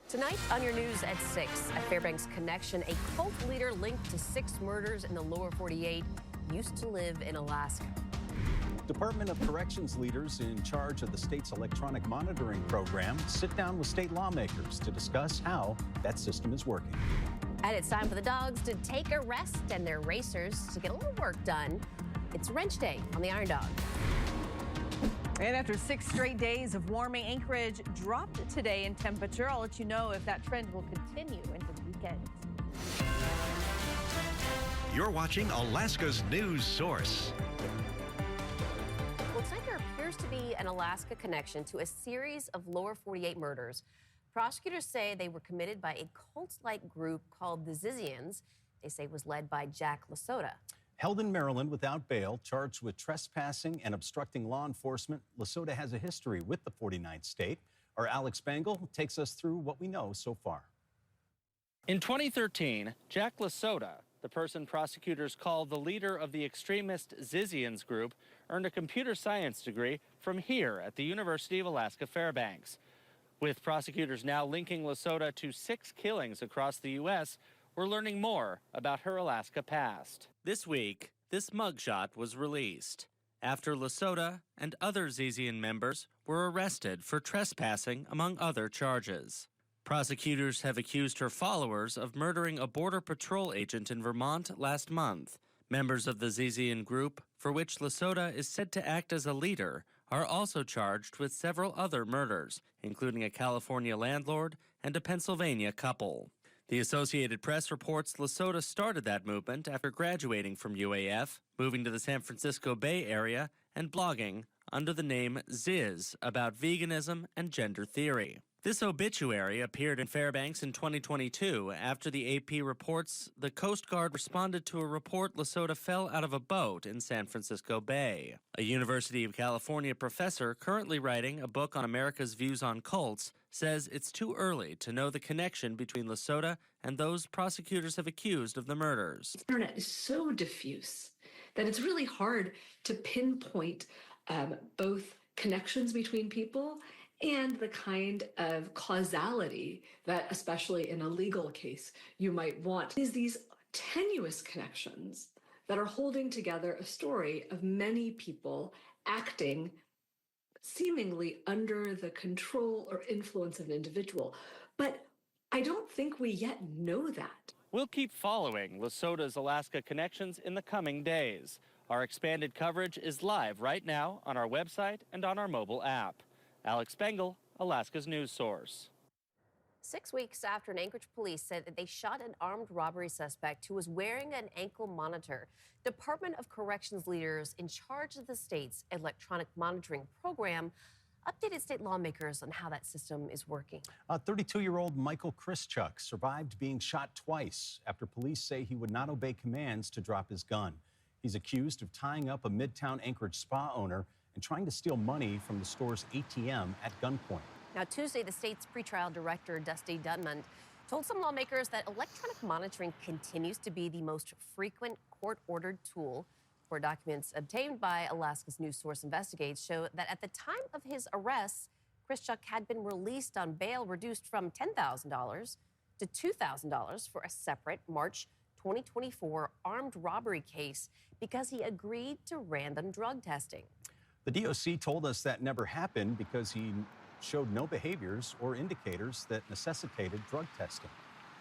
Tonight on your news at 6, a Fairbanks connection, a cult leader linked to 6 murders in the lower 48 used to live in Alaska. Department of Corrections leaders in charge of the state's electronic monitoring program sit down with state lawmakers to discuss how that system is working. And it's time for the dogs to take a rest and their racers to get a little work done. It's Wrench Day on the Iron Dog. And after 6 straight days of warming, Anchorage dropped today in temperature. I'll let you know if that trend will continue into the weekend. You're watching Alaska's news source. Looks like there appears to be an Alaska connection to a series of lower 48 murders. Prosecutors say they were committed by a cult-like group called the Zizians. They say it was led by Jack Lasota. Held in Maryland without bail, charged with trespassing and obstructing law enforcement, Lasota has a history with the 49th state. Our Alex Bengal takes us through what we know so far. In 2013, Jack Lasota, the person prosecutors call the leader of the extremist Zizians group, earned a computer science degree from here at the University of Alaska Fairbanks. With prosecutors now linking Lasota to 6 killings across the U.S., we're learning more about her Alaska past. This week, this mugshot was released after Lasota and other Zizian members were arrested for trespassing, among other charges. Prosecutors have accused her followers of murdering a Border Patrol agent in Vermont last month. Members of the Zizian group, for which Lasota is said to act as a leader, are also charged with several other murders, including a California landlord and a Pennsylvania couple. The Associated Press reports Lasota started that movement after graduating from UAF, moving to the San Francisco Bay Area, and blogging under the name Ziz about veganism and gender theory. This obituary appeared in Fairbanks in 2022 after the AP reports the Coast Guard responded to a report Lasota fell out of a boat in San Francisco Bay. A University of California professor currently writing a book on America's views on cults says it's too early to know the connection between Lasota and those prosecutors have accused of the murders. The internet is so diffuse that it's really hard to pinpoint both connections between people and the kind of causality that, especially in a legal case, you might want. Is these tenuous connections that are holding together a story of many people acting seemingly under the control or influence of an individual. But I don't think we yet know that. We'll keep following Lasota's Alaska connections in the coming days. Our expanded coverage is live right now on our website and on our mobile app. Alex Bengal, Alaska's news source. 6 weeks after an Anchorage police said that they shot an armed robbery suspect who was wearing an ankle monitor, Department of Corrections leaders in charge of the state's electronic monitoring program updated state lawmakers on how that system is working. 32-year-old Michael Krischuk survived being shot twice after police say he would not obey commands to drop his gun. He's accused of tying up a Midtown Anchorage spa owner and trying to steal money from the store's ATM at gunpoint. Now, Tuesday, the state's pretrial director, Dusty Dunmond, told some lawmakers that electronic monitoring continues to be the most frequent court-ordered tool. Court documents obtained by Alaska's news source Investigates show that at the time of his arrest, Krischuk had been released on bail reduced from $10,000 to $2,000 for a separate March 2024 armed robbery case because he agreed to random drug testing. The DOC told us that never happened because he showed no behaviors or indicators that necessitated drug testing.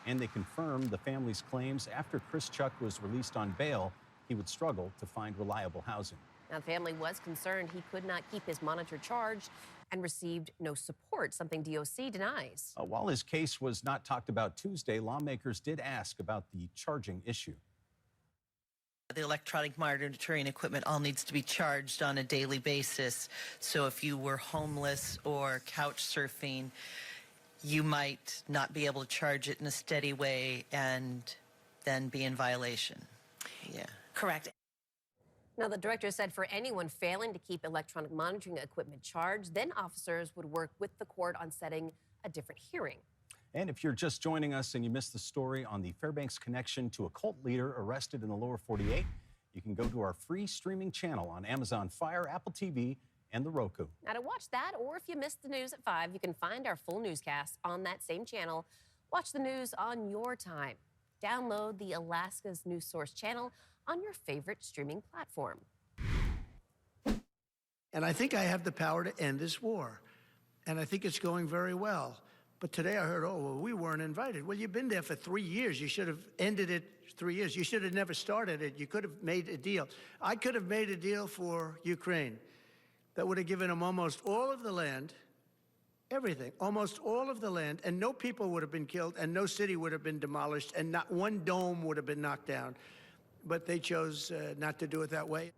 And they confirmed the family's claims after Krischuk was released on bail, he would struggle to find reliable housing. Now, the family was concerned he could not keep his monitor charged and received no support, something DOC denies. While his case was not talked about Tuesday, lawmakers did ask about the charging issue. The electronic monitoring equipment all needs to be charged on a daily basis. So if you were homeless or couch surfing, you might not be able to charge it in a steady way and then be in violation. Yeah. Correct. Now, the director said for anyone failing to keep electronic monitoring equipment charged, then officers would work with the court on setting a different hearing. And if you're just joining us and you missed the story on the Fairbanks connection to a cult leader arrested in the lower 48, you can go to our free streaming channel on Amazon Fire, Apple TV, and the Roku. Now, to watch that, or if you missed the news at 5, you can find our full newscast on that same channel. Watch the news on your time. Download the Alaska's News Source channel on your favorite streaming platform. And I think I have the power to end this war. And I think it's going very well. But today I heard, oh, well, we weren't invited. Well, you've been there for 3 years. You should have ended it 3 years. You should have never started it. You could have made a deal. I could have made a deal for Ukraine that would have given them almost all of the land, everything, almost all of the land, and no people would have been killed, and no city would have been demolished, and not one dome would have been knocked down. But they chose not to do it that way.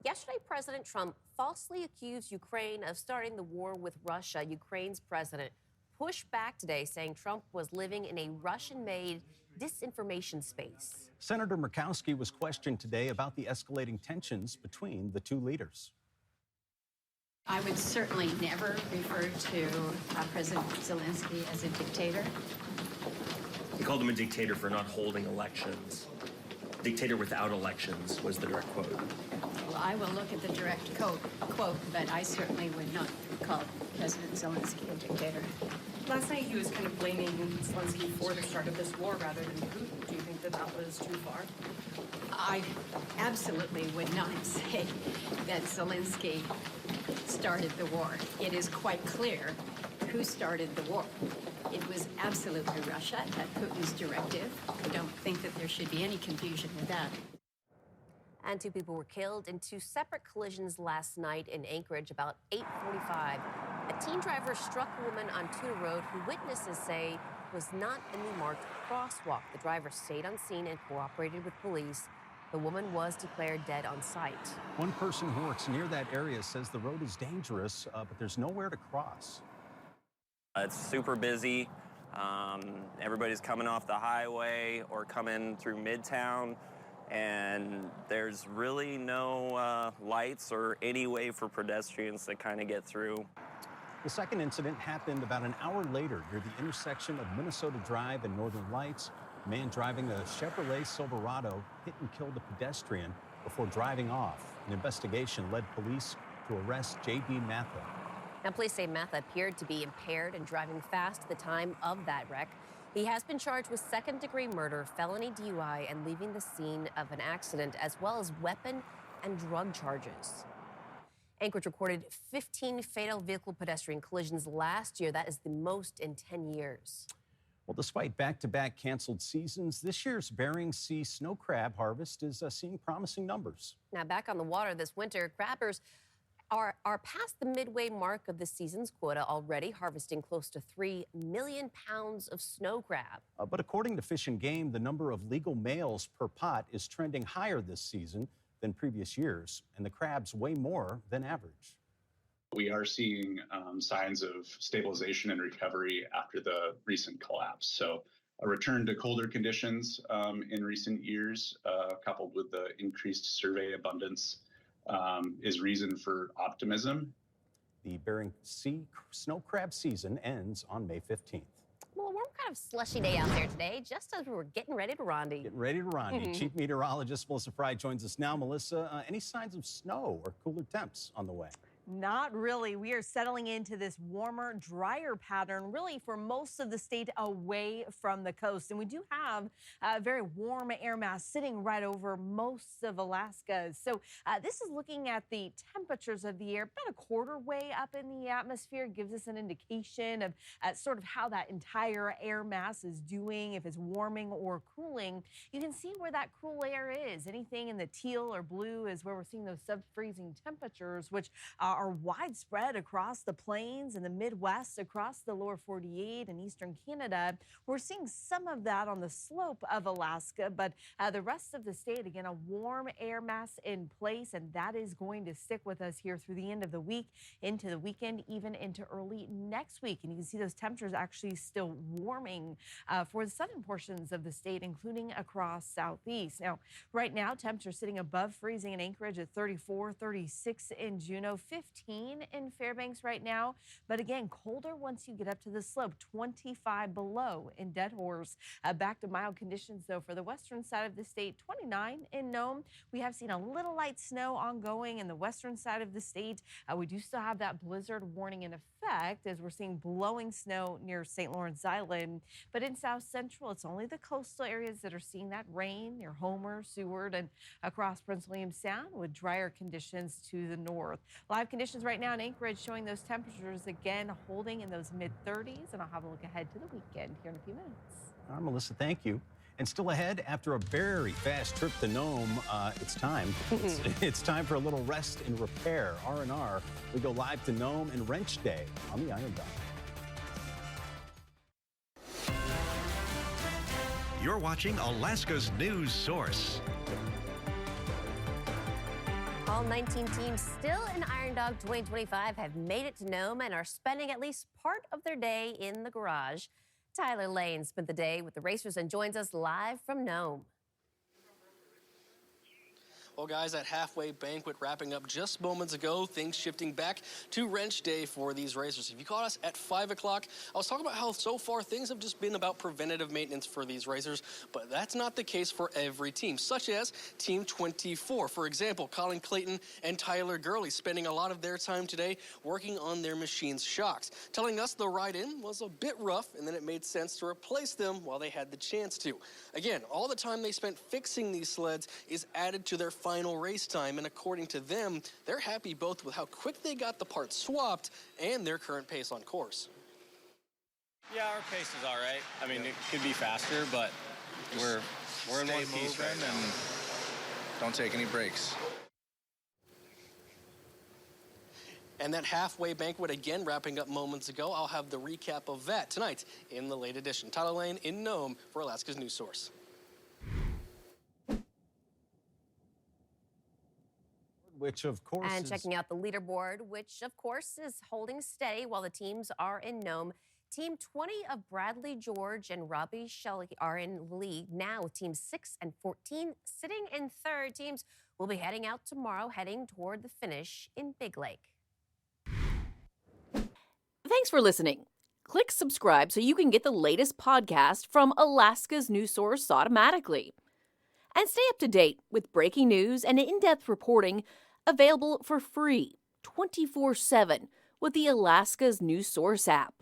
Yesterday, President Trump falsely accused Ukraine of starting the war with Russia. Ukraine's president pushed back today, saying Trump was living in a Russian-made disinformation space. Senator Murkowski was questioned today about the escalating tensions between the two leaders. I would certainly never refer to President Zelensky as a dictator. He called him a dictator for not holding elections. Dictator without elections was the direct quote. Well, I will look at the direct quote, but I certainly would not call President Zelensky a dictator. Last night he was kind of blaming Zelensky for the start of this war rather than Putin. Do you think that that was too far? I absolutely would not say that Zelensky started the war. It is quite clear who started the war. It was absolutely Russia at Putin's directive. I don't think that there should be any confusion with that. And 2 people were killed in 2 separate collisions last night in Anchorage about 8:45. A teen driver struck a woman on Tuna Road who witnesses say was not in the marked crosswalk. The driver stayed on scene and cooperated with police. The woman was declared dead on site. One person who works near that area says the road is dangerous, but there's nowhere to cross. It's super busy. Everybody's coming off the highway or coming through Midtown, and there's really no lights or any way for pedestrians to kind of get through. The second incident happened about an hour later near the intersection of Minnesota Drive and Northern Lights. A man driving a Chevrolet Silverado hit and killed a pedestrian before driving off. An investigation led police to arrest J.B. Matha. Now, police say Matha appeared to be impaired and driving fast at the time of that wreck. He has been charged with second-degree murder, felony DUI, and leaving the scene of an accident, as well as weapon and drug charges. Anchorage recorded 15 fatal vehicle-pedestrian collisions last year. That is the most in 10 years. Well, despite back-to-back canceled seasons, this year's Bering Sea snow crab harvest is seeing promising numbers. Now, back on the water this winter, crabbers are past the midway mark of the season's quota already, harvesting close to 3 million pounds of snow crab. But according to Fish and Game, the number of legal males per pot is trending higher this season than previous years, and the crabs weigh more than average. We are seeing signs of stabilization and recovery after the recent collapse. So a return to colder conditions in recent years, coupled with the increased survey abundance, is reason for optimism. The Bering Sea snow crab season ends on May 15th. Well, we're kind of slushy day out there today, just as we were getting ready to rendezvous. Getting ready to rendezvous. Chief Meteorologist Melissa Fry joins us now. Melissa, any signs of snow or cooler temps on the way? Not really. We are settling into this warmer, drier pattern, really for most of the state away from the coast. And we do have a very warm air mass sitting right over most of Alaska. So this is looking at the temperatures of the air about a quarter way up in the atmosphere. Gives us an indication of sort of how that entire air mass is doing, if it's warming or cooling. You can see where that cool air is. Anything in the teal or blue is where we're seeing those sub-freezing temperatures, which are widespread across the plains and the Midwest, across the lower 48 and eastern Canada. We're seeing some of that on the slope of Alaska, but the rest of the state, again, a warm air mass in place, and that is going to stick with us here through the end of the week, into the weekend, even into early next week. And you can see those temperatures actually still warming for the southern portions of the state, including across southeast. Now, right now, temperatures sitting above freezing in Anchorage at 34, 36 in Juneau, 50 15 in Fairbanks right now. But again, colder once you get up to the slope, 25 below in Dead Horse. Back to mild conditions, though, for the western side of the state, 29 in Nome. We have seen a little light snow ongoing in the western side of the state. We do still have that blizzard warning in effect as we're seeing blowing snow near St. Lawrence Island. But in South Central, it's only the coastal areas that are seeing that rain near Homer, Seward, and across Prince William Sound with drier conditions to the north. Live conditions right now in Anchorage showing those temperatures again holding in those mid-30s. And I'll have a look ahead to the weekend here in a few minutes. All right, Melissa, thank you. And still ahead, after a very fast trip to Nome, it's time. It's time for a little rest and repair. R&R. We go live to Nome and Wrench Day on the Iron Dome. You're watching Alaska's news source. All 19 teams still in Iron Dog 2025 have made it to Nome and are spending at least part of their day in the garage. Tyler Lane spent the day with the racers and joins us live from Nome. Well, guys, that halfway banquet wrapping up just moments ago, things shifting back to wrench day for these racers. If you caught us at 5 o'clock, I was talking about how so far things have just been about preventative maintenance for these racers, but that's not the case for every team, such as Team 24. For example, Colin Clayton and Tyler Gurley spending a lot of their time today working on their machine's shocks, telling us the ride-in was a bit rough and then it made sense to replace them while they had the chance to. Again, all the time they spent fixing these sleds is added to their final race time, and according to them, they're happy both with how quick they got the parts swapped and their current pace on course. Yeah, our pace is all right. I mean, it could be faster, but we're in one piece right now. And don't take any breaks. And that halfway banquet again wrapping up moments ago. I'll have the recap of that tonight in the late edition. Tyler Lane in Nome for Alaska's News Source. Which, of course, and checking out the leaderboard, which, of course, is holding steady while the teams are in Nome. Team 20 of Bradley George and Robbie Shelley are in lead now with teams 6 and 14 sitting in third. Teams will be heading out tomorrow, heading toward the finish in Big Lake. Thanks for listening. Click subscribe so you can get the latest podcast from Alaska's News Source automatically. And stay up to date with breaking news and in-depth reporting available for free 24/7 with the Alaska's News Source app.